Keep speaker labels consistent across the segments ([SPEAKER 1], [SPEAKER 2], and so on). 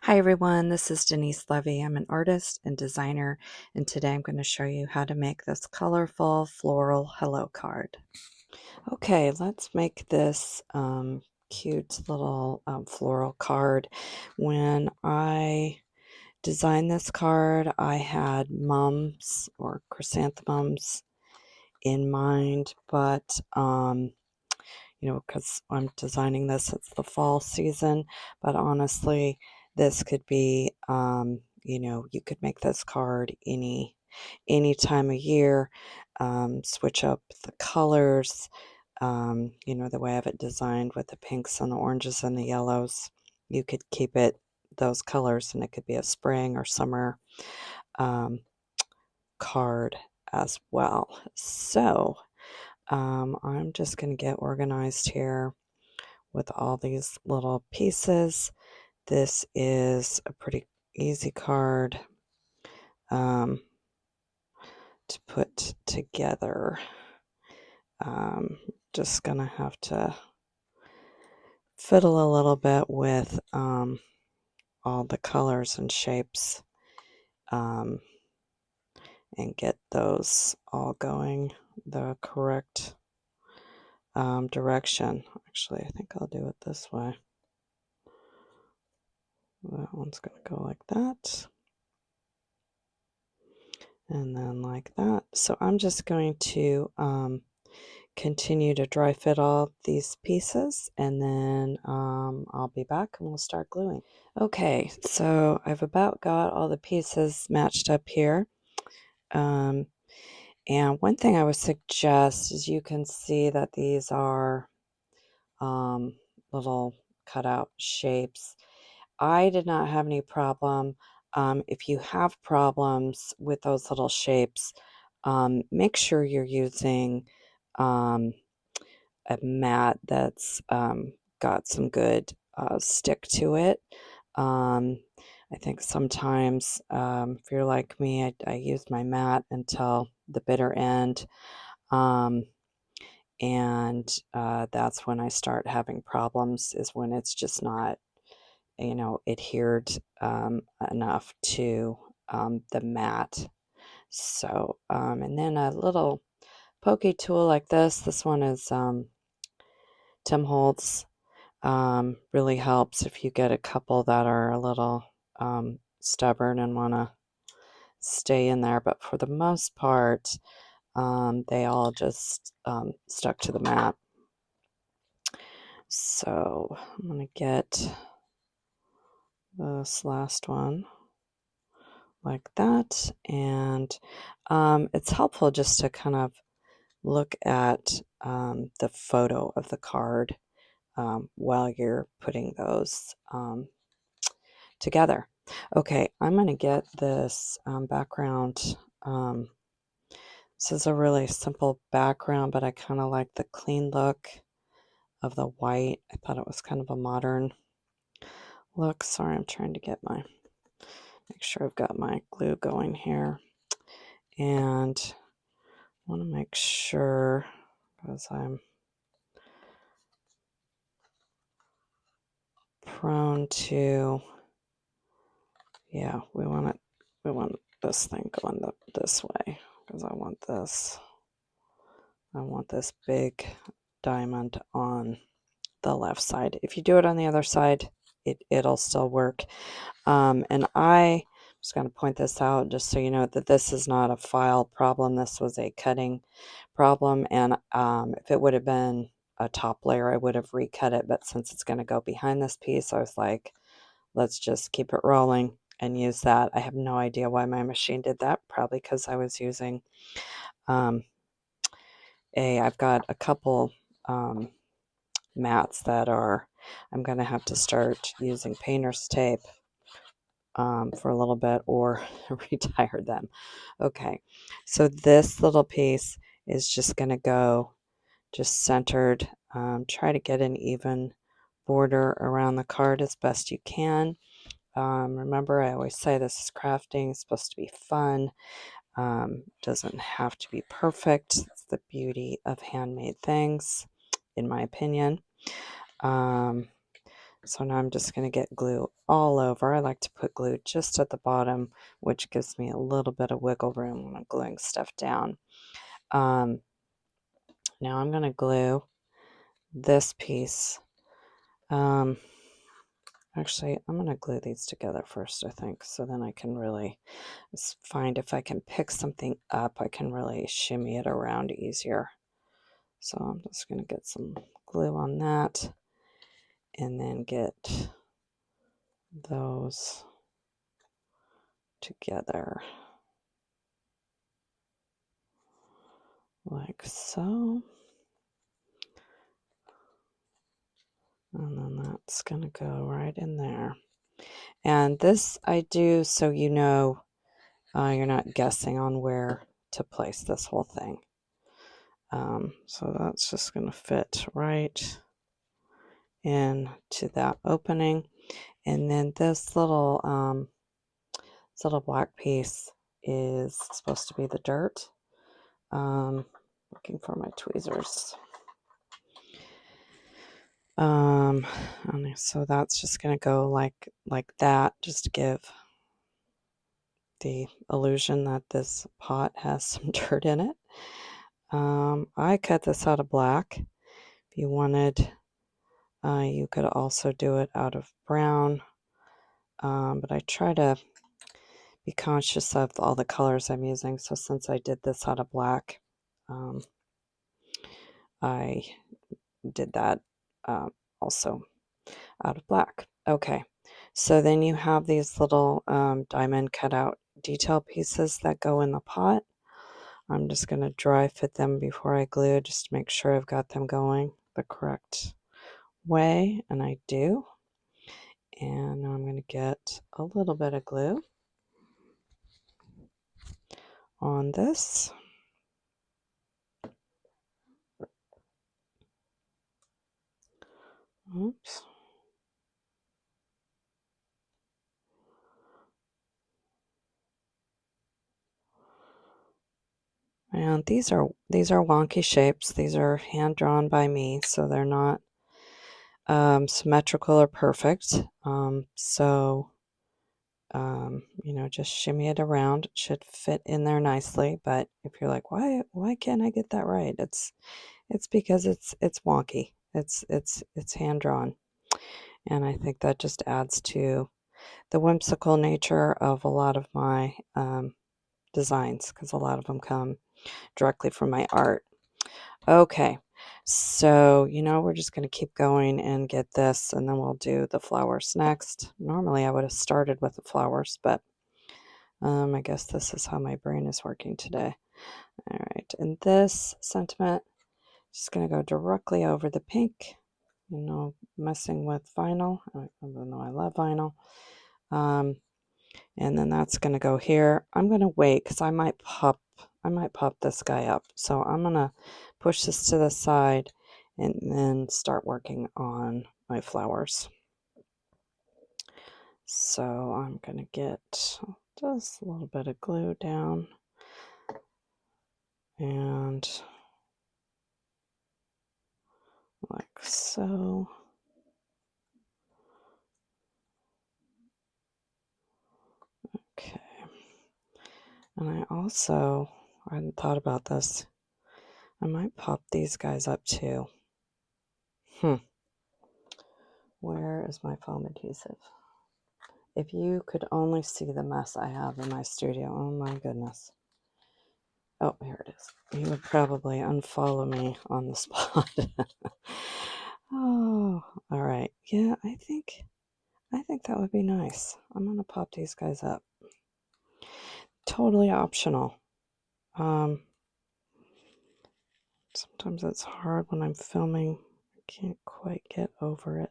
[SPEAKER 1] Hi everyone, this is Denise Levy. I'm an artist and designer, and today I'm going to show you how to make this colorful floral hello card. Okay, let's make this cute little floral card. When I designed this card, I had mums or chrysanthemums in mind, but because I'm designing this, it's the fall season, but honestly, this could be, you could make this card any time of year, switch up the colors, the way I have it designed with the pinks and the oranges and the yellows. You could keep it those colors, and it could be a spring or summer card as well. So I'm just going to get organized here with all these little pieces. This is a pretty easy card to put together. Just gonna have to fiddle a little bit with all the colors and shapes and get those all going the correct direction. Actually, I think I'll do it this way. That one's going to go like that. And then like that. So I'm just going to continue to dry fit all these pieces, and then I'll be back and we'll start gluing. Okay, so I've about got all the pieces matched up here. And one thing I would suggest is you can see that these are little cutout shapes. I did not have any problem. If you have problems with those little shapes, make sure you're using a mat that's got some good stick to it. I think sometimes if you're like me, I use my mat until the bitter end. And that's when I start having problems, is when it's just not adhered enough to the mat. So and then a little pokey tool like this one is Tim Holtz. Really helps if you get a couple that are a little stubborn and want to stay in there, but for the most part they all just stuck to the mat. So I'm going to get this last one like that, and it's helpful just to kind of look at the photo of the card while you're putting those together. Okay, I'm going to get this background. This is a really simple background, but I kind of like the clean look of the white. I thought it was kind of a modern look. Sorry, I'm trying to make sure I've got my glue going here. And I want to make sure, because I'm prone to, yeah, we want this thing going this way, because I want this big diamond on the left side. If you do it on the other side, it'll still work. And I'm just going to point this out just so you know that this is not a file problem. This was a cutting problem, and if it would have been a top layer, I would have recut it, but since it's going to go behind this piece, I was like, let's just keep it rolling and use that. I have no idea why my machine did that. Probably because I was using I've got a couple mats that I'm going to have to start using painter's tape for a little bit, or retire them. Okay, so this little piece is just going to go just centered. Try to get an even border around the card as best you can. Remember, I always say this is crafting. It's supposed to be fun. Doesn't have to be perfect. It's the beauty of handmade things, in my opinion. So now I'm just going to get glue all over. I like to put glue just at the bottom, which gives me a little bit of wiggle room when I'm gluing stuff down. Now I'm going to glue this piece. Actually, I'm going to glue these together first, I think, so then I can really find if I can pick something up, I can really shimmy it around easier. So I'm just going to get some glue on that and then get those together like so. And then that's going to go right in there. And this I do so you know you're not guessing on where to place this whole thing. So that's just going to fit right into that opening. And then this little black piece is supposed to be the dirt. Looking for my tweezers. And so that's just going to go like that, just to give the illusion that this pot has some dirt in it. I cut this out of black. If you wanted, you could also do it out of brown. But I try to be conscious of all the colors I'm using. So since I did this out of black, I did that also out of black. Okay, so then you have these little diamond cutout detail pieces that go in the pot. I'm just going to dry fit them before I glue, just to make sure I've got them going the correct way, and I do. And now I'm going to get a little bit of glue on this. Oops. And these are wonky shapes. These are hand drawn by me, so they're not symmetrical or perfect. You know, just shimmy it around. It should fit in there nicely. But if you're like, why can't I get that right? It's because it's wonky. It's hand drawn, and I think that just adds to the whimsical nature of a lot of my designs, because a lot of them come directly from my art. Okay, so you know, we're just going to keep going and get this, and then we'll do the flowers next. Normally I would have started with the flowers, but I guess this is how my brain is working today. All right, and this sentiment, just going to go directly over the pink, you know, messing with vinyl, even though I love vinyl. And then that's going to go here. I'm going to wait because I might pop this guy up. So I'm going to push this to the side and then start working on my flowers. So I'm going to get just a little bit of glue down and like so. Okay. And I hadn't thought about this. I might pop these guys up too. Where is my foam adhesive? If you could only see the mess I have in my studio. Oh my goodness. Oh, here it is. You would probably unfollow me on the spot. Oh, all right. Yeah, I think that would be nice. I'm gonna pop these guys up. Totally optional. Sometimes it's hard when I'm filming. I can't quite get over it.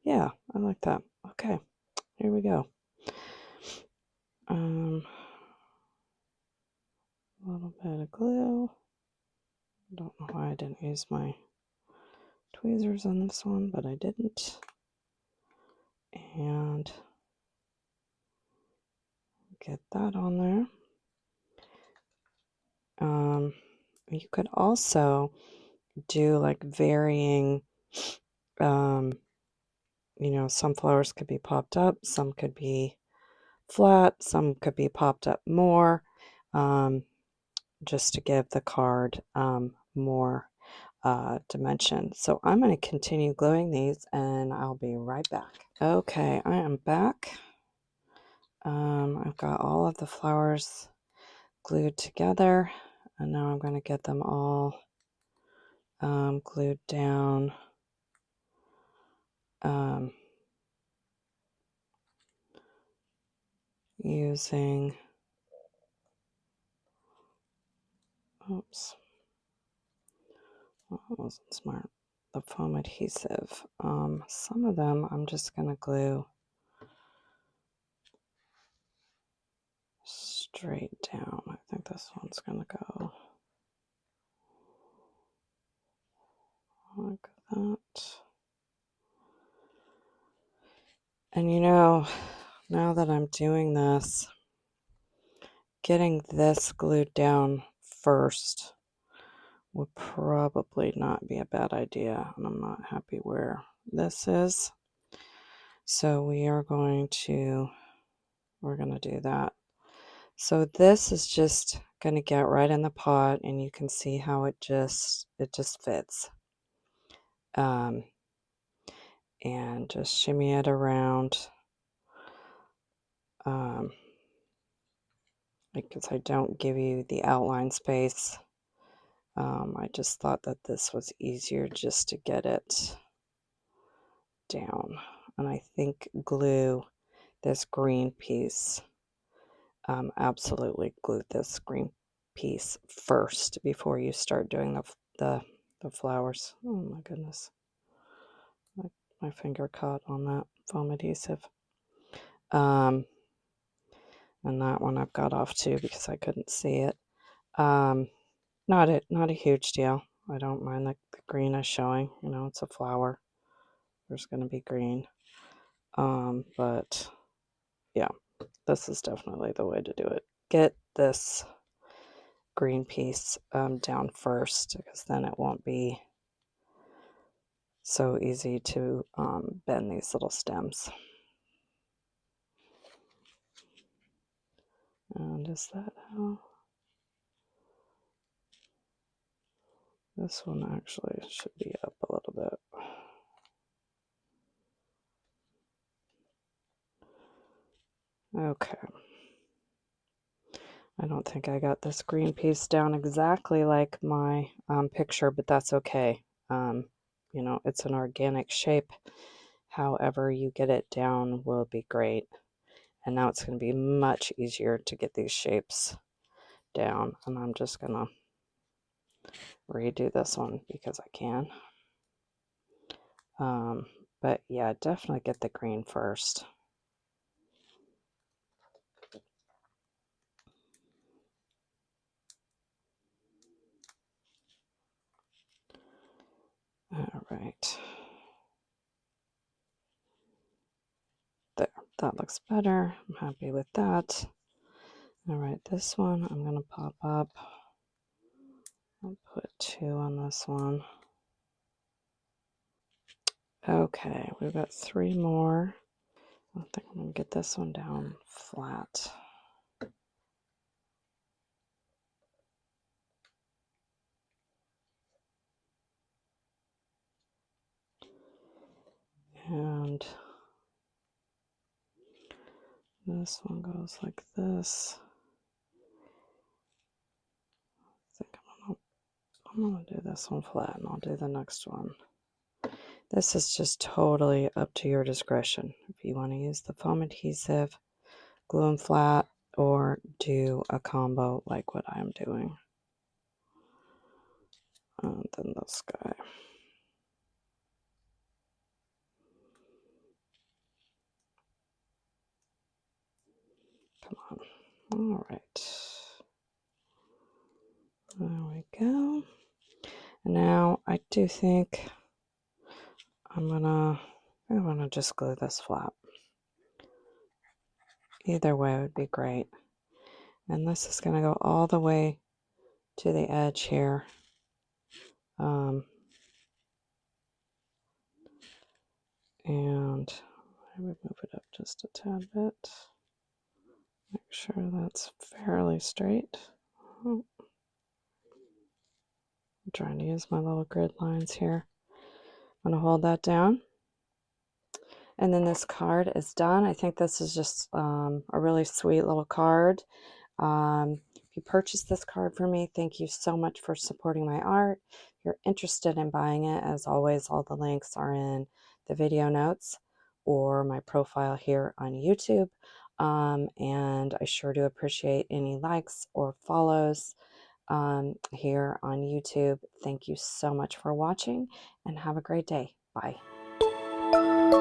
[SPEAKER 1] Yeah, I like that. Okay, here we go. A little bit of glue. Don't know why I didn't use my tweezers on this one, but I didn't. And get that on there. You could also do like varying You know, some flowers could be popped up, some could be flat, some could be popped up more, just to give the card more dimension. So I'm going to continue gluing these and I'll be right back. Okay, I am back. I've got all of the flowers glued together, and now I'm going to get them all glued down. Using, oops, that wasn't smart, the foam adhesive. Some of them I'm just going to glue straight down. I think this one's going to go like that. And you know, now that I'm doing this, getting this glued down first would probably not be a bad idea, and I'm not happy where this is. So we're going to do that. So this is just going to get right in the pot, and you can see how it just fits. And just shimmy it around. Because I don't give you the outline space. I just thought that this was easier just to get it down. And I think glue this green piece. Absolutely glue this green piece first before you start doing the flowers. Oh my goodness. My finger caught on that foam adhesive. And that one I've got off too because I couldn't see it. Not a huge deal. I don't mind the green is showing. You know, it's a flower. There's going to be green. But yeah, this is definitely the way to do it. Get this green piece down first, because then it won't be so easy to bend these little stems. And is that how? This one actually should be up a little bit. Okay. I don't think I got this green piece down exactly like my picture, but that's okay. You know, it's an organic shape. However you get it down will be great. And now it's going to be much easier to get these shapes down. And I'm just going to redo this one because I can. But yeah, definitely get the green first. All right. There, that looks better. I'm happy with that. All right, this one I'm going to pop up. I'll put 2 on this one. Okay, we've got 3 more. I think I'm going to get this one down flat. And this one goes like this. I think I'm gonna do this one flat, and I'll do the next one. This is just totally up to your discretion. If you want to use the foam adhesive, glue them flat, or do a combo like what I'm doing. And then this guy. Come on. All right. There we go. And now I do think I'm gonna just glue this flat. Either way would be great. And this is gonna go all the way to the edge here. And I would move it up just a tad bit. Make sure that's fairly straight. Oh, I'm trying to use my little grid lines here. I'm going to hold that down. And then this card is done. I think this is just a really sweet little card. If you purchased this card for me, thank you so much for supporting my art. If you're interested in buying it, as always, all the links are in the video notes or my profile here on YouTube. And I sure do appreciate any likes or follows here on YouTube. Thank you so much for watching and have a great day. Bye.